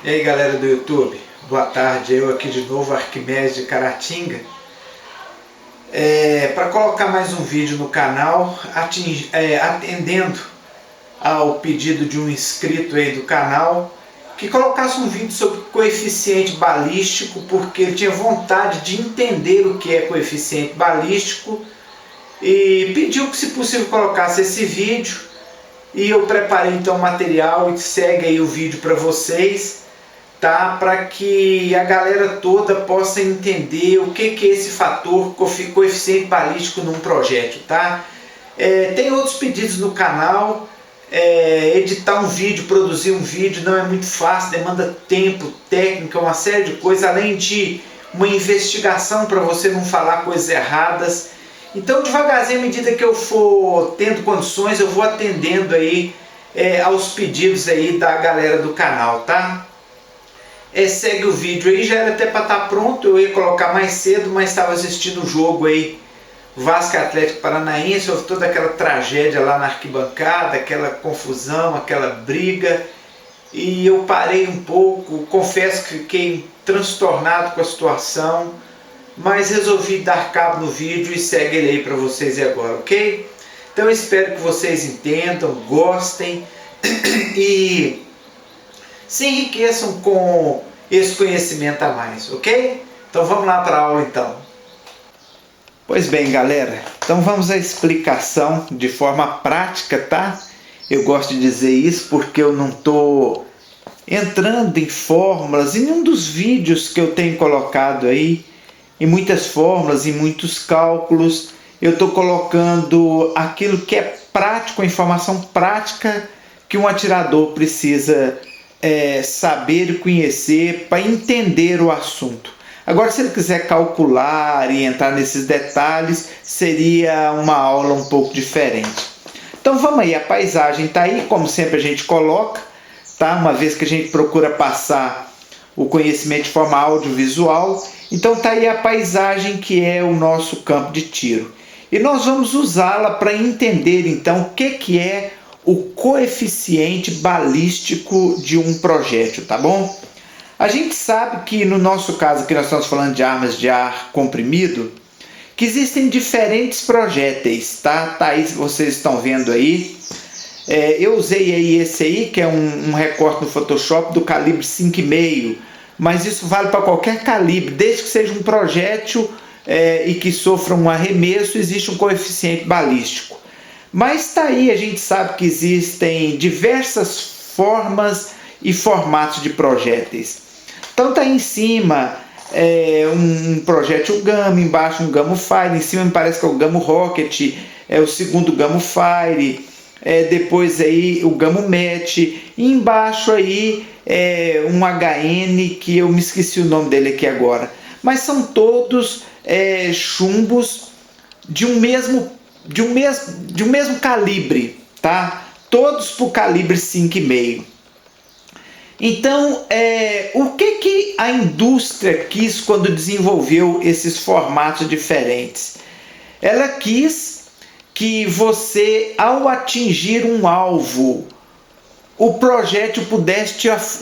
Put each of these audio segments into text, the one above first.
E aí galera do YouTube, boa tarde, eu aqui de novo, Arquimedes de Caratinga, para colocar mais um vídeo no canal, atendendo ao pedido de um inscrito aí do canal, que colocasse um vídeo sobre coeficiente balístico, porque ele tinha vontade de entender o que é coeficiente balístico, e pediu que se possível colocasse esse vídeo, e eu preparei então o material e segue aí o vídeo para vocês, tá? Para que a galera toda possa entender o que é esse fator coeficiente balístico num projétil, tá? Tem outros pedidos no canal, editar um vídeo, produzir um vídeo não é muito fácil, demanda tempo, técnica, uma série de coisas, além de uma investigação para você não falar coisas erradas. Então devagarzinho, à medida que eu for tendo condições, eu vou atendendo aí aos pedidos aí da galera do canal, tá? Segue o vídeo aí, já era até para estar pronto, eu ia colocar mais cedo, mas estava assistindo o jogo aí, Vasco e Atlético Paranaense, houve toda aquela tragédia lá na arquibancada, aquela confusão, aquela briga, e eu parei um pouco, confesso que fiquei transtornado com a situação, mas resolvi dar cabo no vídeo e segue ele aí para vocês agora, ok? Então eu espero que vocês entendam, gostem e se enriqueçam com esse conhecimento a mais, ok? Então vamos lá para a aula então. Pois bem galera, então vamos à explicação de forma prática, tá? Eu gosto de dizer isso porque eu não estou entrando em fórmulas, em nenhum dos vídeos que eu tenho colocado aí, em muitas fórmulas, em muitos cálculos, eu estou colocando aquilo que é prático, a informação prática que um atirador precisa saber e conhecer para entender o assunto. Agora, se ele quiser calcular e entrar nesses detalhes, seria uma aula um pouco diferente. Então vamos aí, a paisagem está aí, como sempre a gente coloca, tá? Uma vez que a gente procura passar o conhecimento de forma audiovisual, então está aí a paisagem que é o nosso campo de tiro. E nós vamos usá-la para entender então o que é o coeficiente balístico de um projétil, tá bom? A gente sabe que no nosso caso aqui nós estamos falando de armas de ar comprimido, que existem diferentes projéteis, tá? Tá aí, vocês estão vendo aí. Eu usei aí esse aí, que é um recorte no Photoshop do calibre 5,5, mas isso vale para qualquer calibre, desde que seja um projétil e que sofra um arremesso, existe um coeficiente balístico. Mas está aí, a gente sabe que existem diversas formas e formatos de projéteis. Então está aí em cima um projétil Gama, embaixo um Gamo Fire, em cima me parece que é o Gamo Rocket, o segundo Gamo Fire, depois aí o Gamo Match, e embaixo aí um HN, que eu me esqueci o nome dele aqui agora. Mas são todos chumbos de um mesmo calibre, tá? Todos por calibre 5,5. Então, o que a indústria quis quando desenvolveu esses formatos diferentes? Ela quis que você, ao atingir um alvo, o projétil pudesse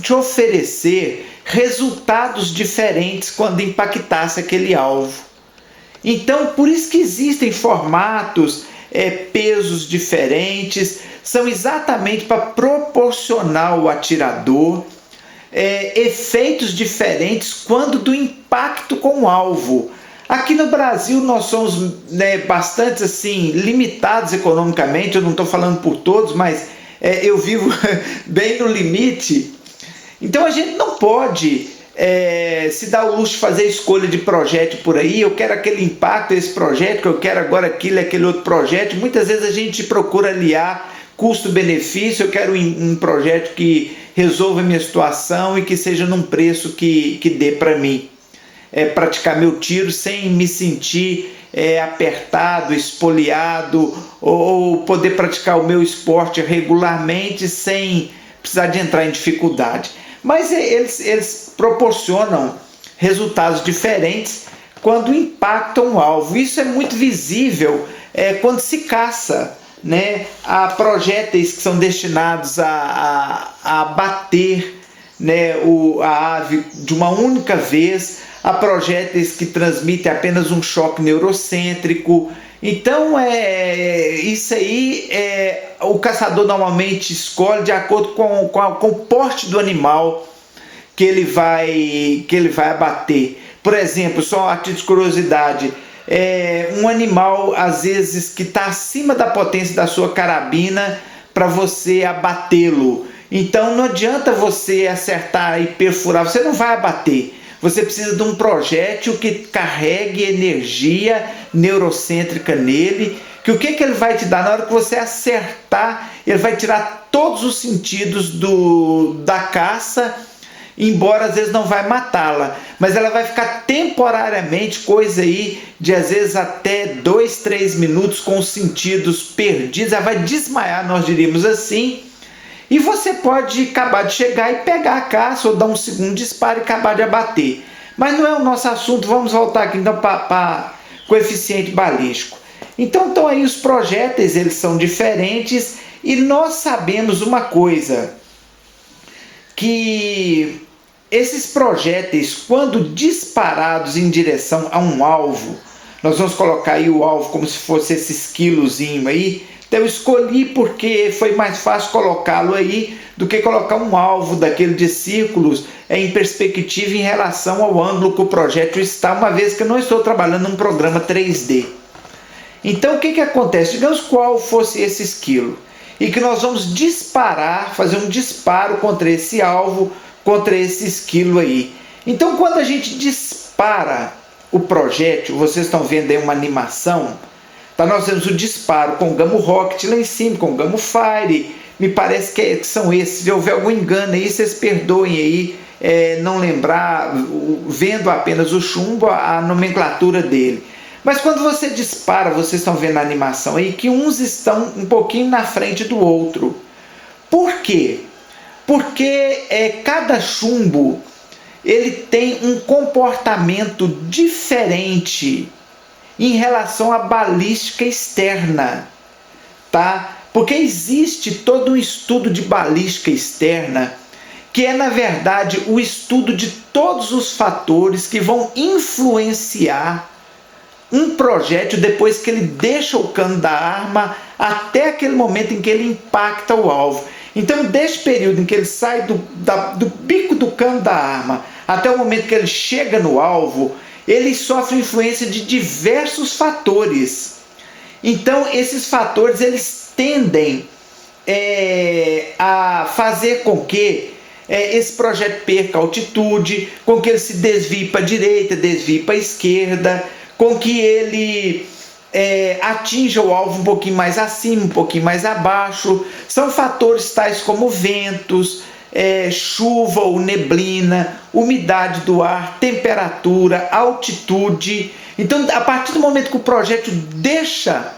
te oferecer resultados diferentes quando impactasse aquele alvo. Então, por isso que existem formatos, pesos diferentes, são exatamente para proporcionar ao atirador efeitos diferentes quando do impacto com o alvo. Aqui no Brasil nós somos bastante assim, limitados economicamente, eu não estou falando por todos, mas eu vivo bem no limite. Então a gente não pode se dar o luxo de fazer escolha de projétil por aí, eu quero aquele impacto, esse projétil, eu quero agora aquele outro projétil. Muitas vezes a gente procura aliar custo-benefício, eu quero um projétil que resolva a minha situação e que seja num preço que dê para mim praticar meu tiro sem me sentir apertado, espoliado, ou poder praticar o meu esporte regularmente sem precisar de entrar em dificuldade. Mas eles proporcionam resultados diferentes quando impactam o alvo. Isso é muito visível quando se caça, né, a projéteis que são destinados a bater né, a ave de uma única vez, há projéteis que transmitem apenas um choque neurocêntrico. Então, isso aí o caçador normalmente escolhe de acordo com o porte do animal que ele vai abater. Por exemplo, só a título de curiosidade, um animal às vezes que está acima da potência da sua carabina para você abatê-lo. Então não adianta você acertar e perfurar, você não vai abater. Você precisa de um projétil que carregue energia neurocêntrica nele, que o que ele vai te dar? Na hora que você acertar, ele vai tirar todos os sentidos da caça, embora às vezes não vai matá-la, mas ela vai ficar temporariamente, coisa aí de às vezes até 2, 3 minutos com os sentidos perdidos, ela vai desmaiar, nós diríamos assim, e você pode acabar de chegar e pegar a caça ou dar um segundo disparo e acabar de abater. Mas não é o nosso assunto, vamos voltar aqui então para coeficiente balístico. Então aí os projéteis, eles são diferentes, e nós sabemos uma coisa, que esses projéteis, quando disparados em direção a um alvo, nós vamos colocar aí o alvo como se fosse esse esquilozinho aí. Então eu escolhi porque foi mais fácil colocá-lo aí do que colocar um alvo daquele de círculos em perspectiva em relação ao ângulo que o projétil está, uma vez que eu não estou trabalhando num programa 3D. Então o que acontece? Digamos qual fosse esse esquilo, e que nós vamos disparar, fazer um disparo contra esse alvo, contra esse esquilo aí. Então quando a gente dispara o projétil, vocês estão vendo aí uma animação, tá? Nós temos o disparo com o Gamo Rocket lá em cima, com o Gamo Fire, me parece que são esses. Se houver algum engano aí, vocês perdoem aí, não lembrar, vendo apenas o chumbo, a nomenclatura dele. Mas quando você dispara, vocês estão vendo a animação aí, que uns estão um pouquinho na frente do outro. Por quê? Porque cada chumbo ele tem um comportamento diferente em relação à balística externa, tá? Porque existe todo um estudo de balística externa, que é na verdade o estudo de todos os fatores que vão influenciar um projétil depois que ele deixa o cano da arma até aquele momento em que ele impacta o alvo. Então, desse período em que ele sai do bico do cano da arma até o momento que ele chega no alvo, ele sofre influência de diversos fatores. Então, esses fatores eles tendem a fazer com que esse projétil perca altitude, com que ele se desvie para a direita, desvie para a esquerda, com que ele atinja o alvo um pouquinho mais acima, um pouquinho mais abaixo. São fatores tais como ventos, chuva ou neblina, umidade do ar, temperatura, altitude. Então, a partir do momento que o projétil deixa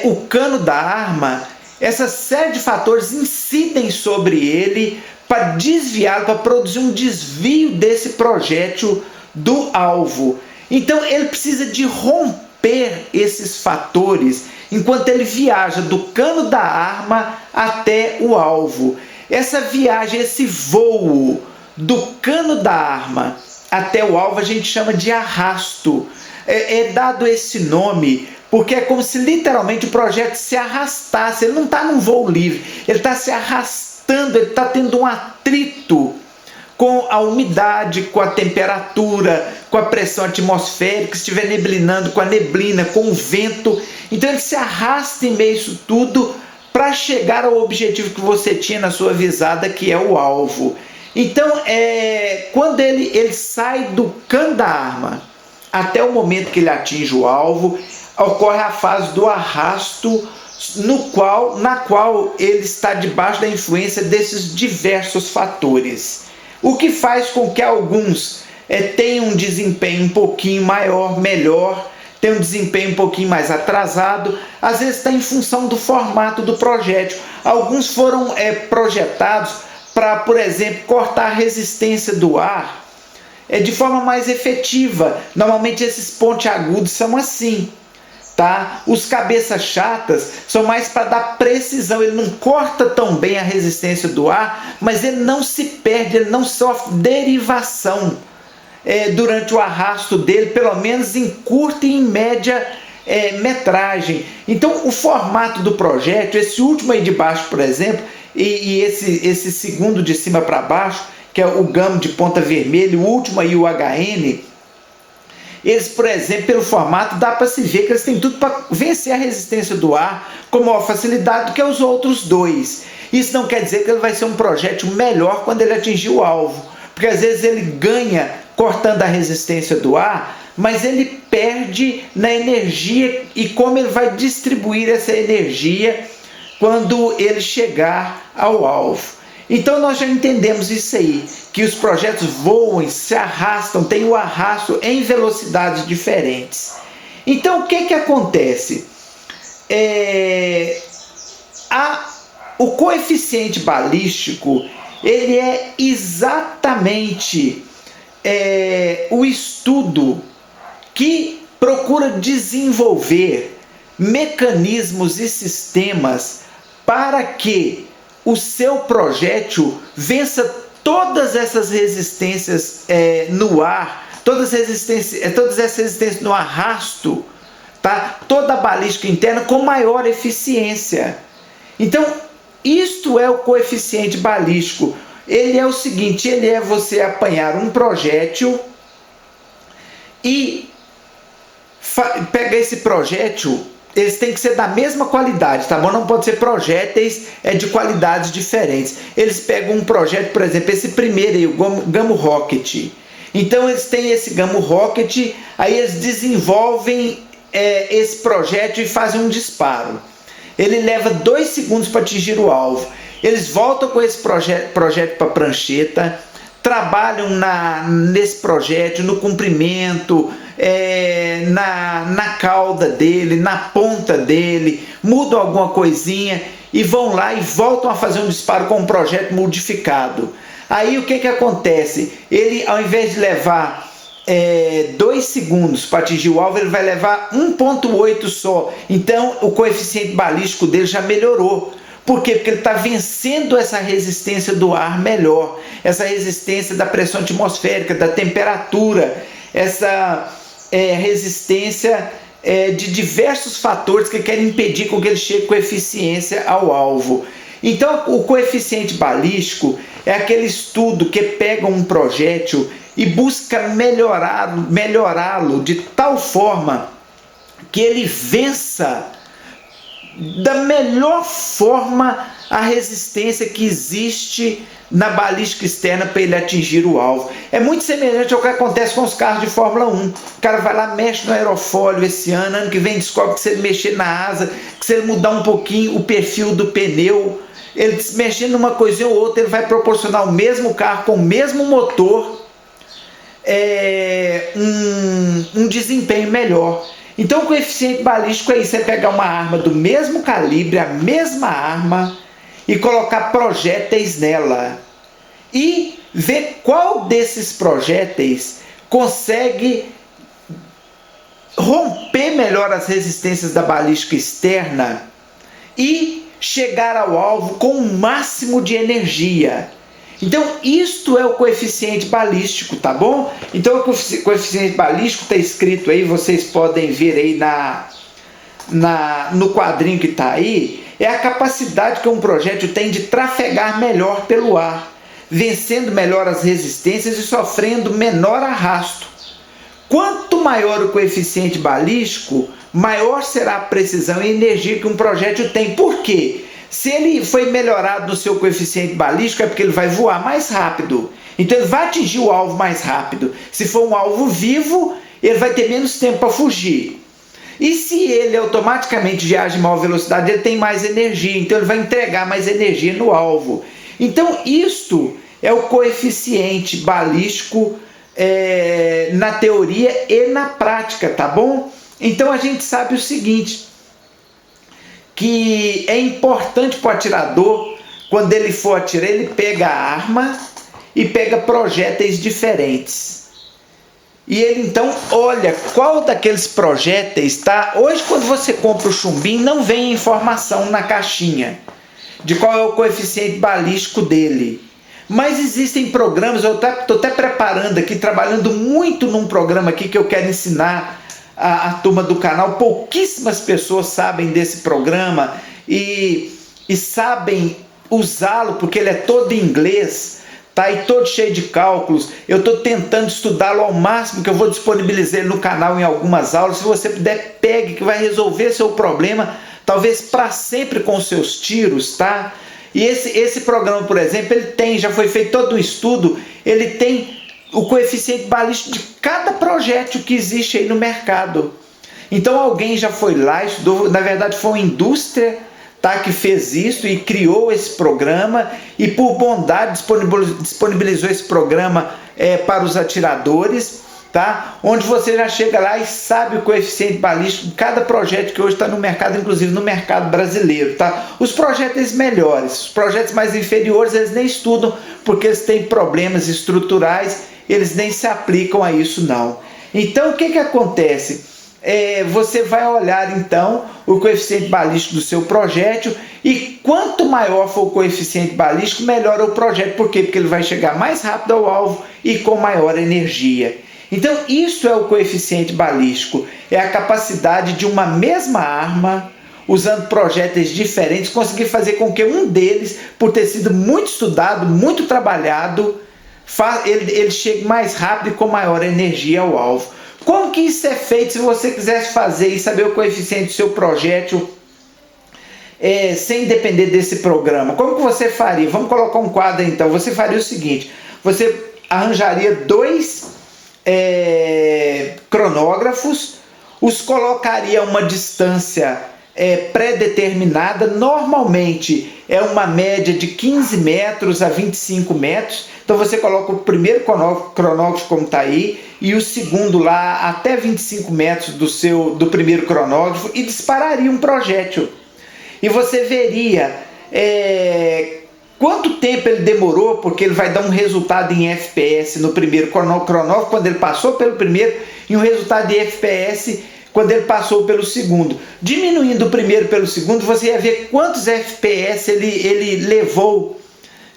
o cano da arma, essa série de fatores incidem sobre ele para desviá-lo, para produzir um desvio desse projétil do alvo. Então ele precisa de romper esses fatores enquanto ele viaja do cano da arma até o alvo. Essa viagem, esse voo do cano da arma até o alvo a gente chama de arrasto. É dado esse nome porque é como se literalmente o projétil se arrastasse. Ele não está num voo livre, ele está se arrastando, ele está tendo um atrito com a umidade, com a temperatura, com a pressão atmosférica, se estiver neblinando, com a neblina, com o vento. Então ele se arrasta em meio a isso tudo para chegar ao objetivo que você tinha na sua visada, que é o alvo. Então, quando ele sai do cano da arma até o momento que ele atinge o alvo, ocorre a fase do arrasto, na qual ele está debaixo da influência desses diversos fatores. O que faz com que alguns tenham um desempenho um pouquinho maior, melhor, tenham um desempenho um pouquinho mais atrasado, às vezes está em função do formato do projétil. Alguns foram projetados para, por exemplo, cortar a resistência do ar de forma mais efetiva. Normalmente esses pontiagudos são assim. tá? Os cabeças chatas são mais para dar precisão, ele não corta tão bem a resistência do ar, mas ele não se perde, ele não sofre derivação durante o arrasto dele, pelo menos em curta e em média metragem. Então o formato do projétil, esse último aí de baixo, por exemplo, e esse segundo de cima para baixo, que é o gamo de ponta vermelha, o último aí, o HN, eles, por exemplo, pelo formato, dá para se ver que eles têm tudo para vencer a resistência do ar com maior facilidade do que os outros dois. Isso não quer dizer que ele vai ser um projétil melhor quando ele atingir o alvo, porque às vezes ele ganha cortando a resistência do ar, mas ele perde na energia e como ele vai distribuir essa energia quando ele chegar ao alvo. Então nós já entendemos isso aí, que os projéteis voam, se arrastam, tem o arrasto em velocidades diferentes. Então o que acontece? O coeficiente balístico, ele é exatamente o estudo que procura desenvolver mecanismos e sistemas para que o seu projétil vença todas essas resistências no ar, todas essas resistências no arrasto, tá? Toda a balística interna com maior eficiência. Então, isto é o coeficiente balístico. Ele é o seguinte, ele é você apanhar um projétil e pegar esse projétil. Eles têm que ser da mesma qualidade, tá bom? Não pode ser projéteis de qualidades diferentes. Eles pegam um projétil, por exemplo, esse primeiro aí, o Gamo Rocket. Então eles têm esse Gamo Rocket, aí eles desenvolvem esse projétil e fazem um disparo. Ele leva 2 segundos para atingir o alvo. Eles voltam com esse projétil para a prancheta, trabalham nesse projétil, no comprimento, na cauda dele, na ponta dele, mudam alguma coisinha e vão lá e voltam a fazer um disparo com um projétil modificado. Aí o que acontece? Ele, ao invés de levar 2 segundos para atingir o alvo, ele vai levar 1,8 só. Então o coeficiente balístico dele já melhorou. Por quê? Porque ele está vencendo essa resistência do ar melhor, essa resistência da pressão atmosférica, da temperatura, essa resistência de diversos fatores que querem impedir com que ele chegue com eficiência ao alvo. Então o coeficiente balístico é aquele estudo que pega um projétil e busca melhorá-lo de tal forma que ele vença da melhor forma a resistência que existe na balística externa para ele atingir o alvo. É muito semelhante ao que acontece com os carros de Fórmula 1. O cara vai lá, mexe no aerofólio esse ano que vem descobre que se ele mexer na asa, que se ele mudar um pouquinho o perfil do pneu, ele mexendo numa coisinha ou outra, ele vai proporcionar o mesmo carro com o mesmo motor, um desempenho melhor. Então o coeficiente balístico é isso, é pegar uma arma do mesmo calibre, a mesma arma, e colocar projéteis nela. E ver qual desses projéteis consegue romper melhor as resistências da balística externa e chegar ao alvo com o máximo de energia. Então, isto é o coeficiente balístico, tá bom? Então, o coeficiente balístico está escrito aí, vocês podem ver aí no quadrinho que está aí, é a capacidade que um projétil tem de trafegar melhor pelo ar, vencendo melhor as resistências e sofrendo menor arrasto. Quanto maior o coeficiente balístico, maior será a precisão e energia que um projétil tem. Por quê? Se ele foi melhorado no seu coeficiente balístico, é porque ele vai voar mais rápido. Então ele vai atingir o alvo mais rápido. Se for um alvo vivo, ele vai ter menos tempo para fugir. E se ele automaticamente viaja em maior velocidade, ele tem mais energia. Então ele vai entregar mais energia no alvo. Então isto é o coeficiente balístico na teoria e na prática, tá bom? Então a gente sabe o seguinte, que é importante para o atirador, quando ele for atirar, ele pega a arma e pega projéteis diferentes. e ele então olha qual daqueles projéteis, tá? Hoje, quando você compra o chumbinho, não vem a informação na caixinha de qual é o coeficiente balístico dele. Mas existem programas, eu estou até preparando aqui, trabalhando muito num programa aqui que eu quero ensinar a turma do canal. Pouquíssimas pessoas sabem desse programa e sabem usá-lo, porque ele é todo em inglês, tá? E todo cheio de cálculos. Eu estou tentando estudá-lo ao máximo, que eu vou disponibilizar ele no canal em algumas aulas. Se você puder, pegue, que vai resolver seu problema, talvez para sempre, com os seus tiros, tá? E esse programa, por exemplo, ele tem, já foi feito todo um estudo, ele tem o coeficiente balístico de cada projétil que existe aí no mercado. Então alguém já foi lá, estudou, na verdade foi uma indústria, tá, que fez isso e criou esse programa, e por bondade disponibilizou esse programa para os atiradores, tá? Onde você já chega lá e sabe o coeficiente balístico de cada projeto que hoje está no mercado, inclusive no mercado brasileiro, tá? Os projetos melhores, os projetos mais inferiores, eles nem estudam, porque eles têm problemas estruturais, eles nem se aplicam a isso não. Então o que acontece? Você vai olhar então o coeficiente balístico do seu projétil, e quanto maior for o coeficiente balístico, melhor é o projétil. Por quê? Porque ele vai chegar mais rápido ao alvo e com maior energia. Então isso é o coeficiente balístico, é a capacidade de uma mesma arma, usando projéteis diferentes, conseguir fazer com que um deles, por ter sido muito estudado, muito trabalhado, ele chegue mais rápido e com maior energia ao alvo. Como que isso é feito? Se você quisesse fazer e saber o coeficiente do seu projétil sem depender desse programa, como que você faria? Vamos colocar um quadro então. Você faria o seguinte: você arranjaria dois cronógrafos, os colocaria a uma distância pré-determinada, normalmente é uma média de 15 metros a 25 metros, então você coloca o primeiro cronógrafo como está aí, e o segundo lá até 25 metros do primeiro cronógrafo, e dispararia um projétil, e você veria quanto tempo ele demorou, porque ele vai dar um resultado em FPS no primeiro cronógrafo, quando ele passou pelo primeiro, e um resultado de FPS quando ele passou pelo segundo. Diminuindo o primeiro pelo segundo, você ia ver quantos FPS ele levou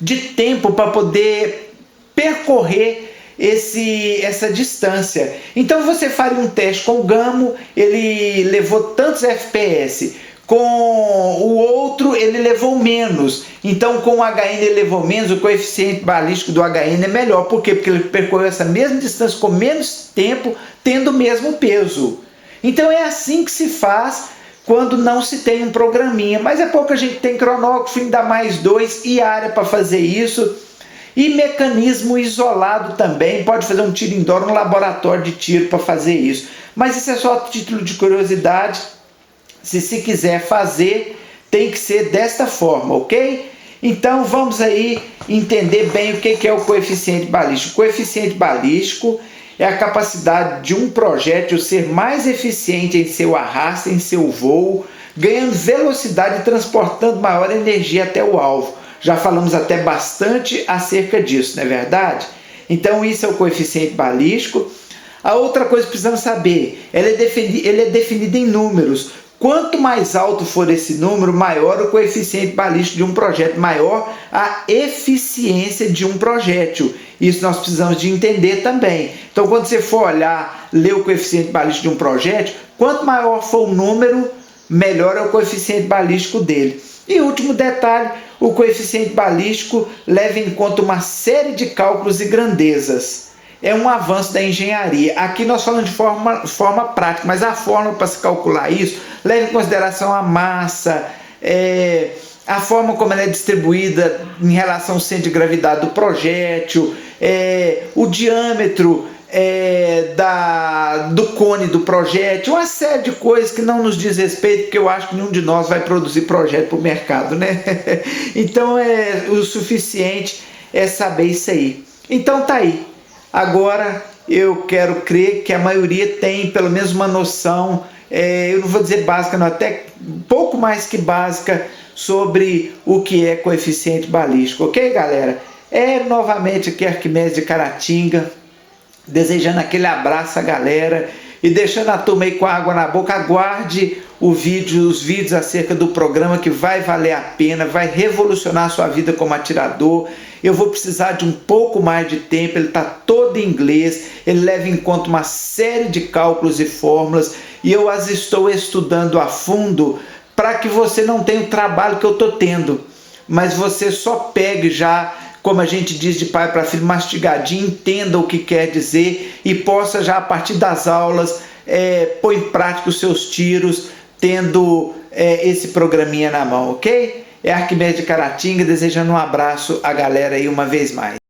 de tempo para poder percorrer essa distância. Então você faria um teste com o Gamo, ele levou tantos FPS. Com o outro ele levou menos, então com o HN ele levou menos, o coeficiente balístico do HN é melhor. Por quê? Porque ele percorreu essa mesma distância com menos tempo, tendo o mesmo peso. Então é assim que se faz quando não se tem um programinha, mas é pouco a gente tem cronógrafo, ainda mais dois, e área para fazer isso, e mecanismo isolado também, pode fazer um tiro indoor no laboratório de tiro para fazer isso, mas isso é só título de curiosidade. Se quiser fazer, tem que ser desta forma, ok? Então vamos aí entender bem o que é o coeficiente balístico. O coeficiente balístico é a capacidade de um projétil ser mais eficiente em seu arrasto, em seu voo, ganhando velocidade e transportando maior energia até o alvo. Já falamos até bastante acerca disso, não é verdade? Então isso é o coeficiente balístico. A outra coisa que precisamos saber, ele é definido em números. Quanto mais alto for esse número, maior o coeficiente balístico de um projétil, maior a eficiência de um projétil. Isso nós precisamos de entender também. Então, quando você for olhar, ler o coeficiente balístico de um projétil, quanto maior for o número, melhor é o coeficiente balístico dele. E último detalhe, o coeficiente balístico leva em conta uma série de cálculos e grandezas. É um avanço da engenharia. Aqui nós falamos de forma prática, mas a forma para se calcular isso leva em consideração a massa, a forma como ela é distribuída em relação ao centro de gravidade do projétil, o diâmetro do cone do projétil, uma série de coisas que não nos diz respeito, porque eu acho que nenhum de nós vai produzir projeto para o mercado, né? Então o suficiente é saber isso aí. Então tá aí. Agora eu quero crer que a maioria tem pelo menos uma noção, eu não vou dizer básica, não, até um pouco mais que básica, sobre o que é coeficiente balístico, ok, galera? Novamente aqui Arquimedes de Caratinga, desejando aquele abraço à galera e deixando a turma aí com a água na boca. Aguarde os vídeos acerca do programa, que vai valer a pena, vai revolucionar a sua vida como atirador. Eu vou precisar de um pouco mais de tempo, ele está todo em inglês, ele leva em conta uma série de cálculos e fórmulas, e eu as estou estudando a fundo para que você não tenha o trabalho que eu estou tendo, mas você só pegue já, como a gente diz de pai para filho, mastigadinho, entenda o que quer dizer e possa já a partir das aulas pôr em prática os seus tiros, tendo esse programinha na mão, ok? É Arquimedes de Caratinga, desejando um abraço à galera aí uma vez mais.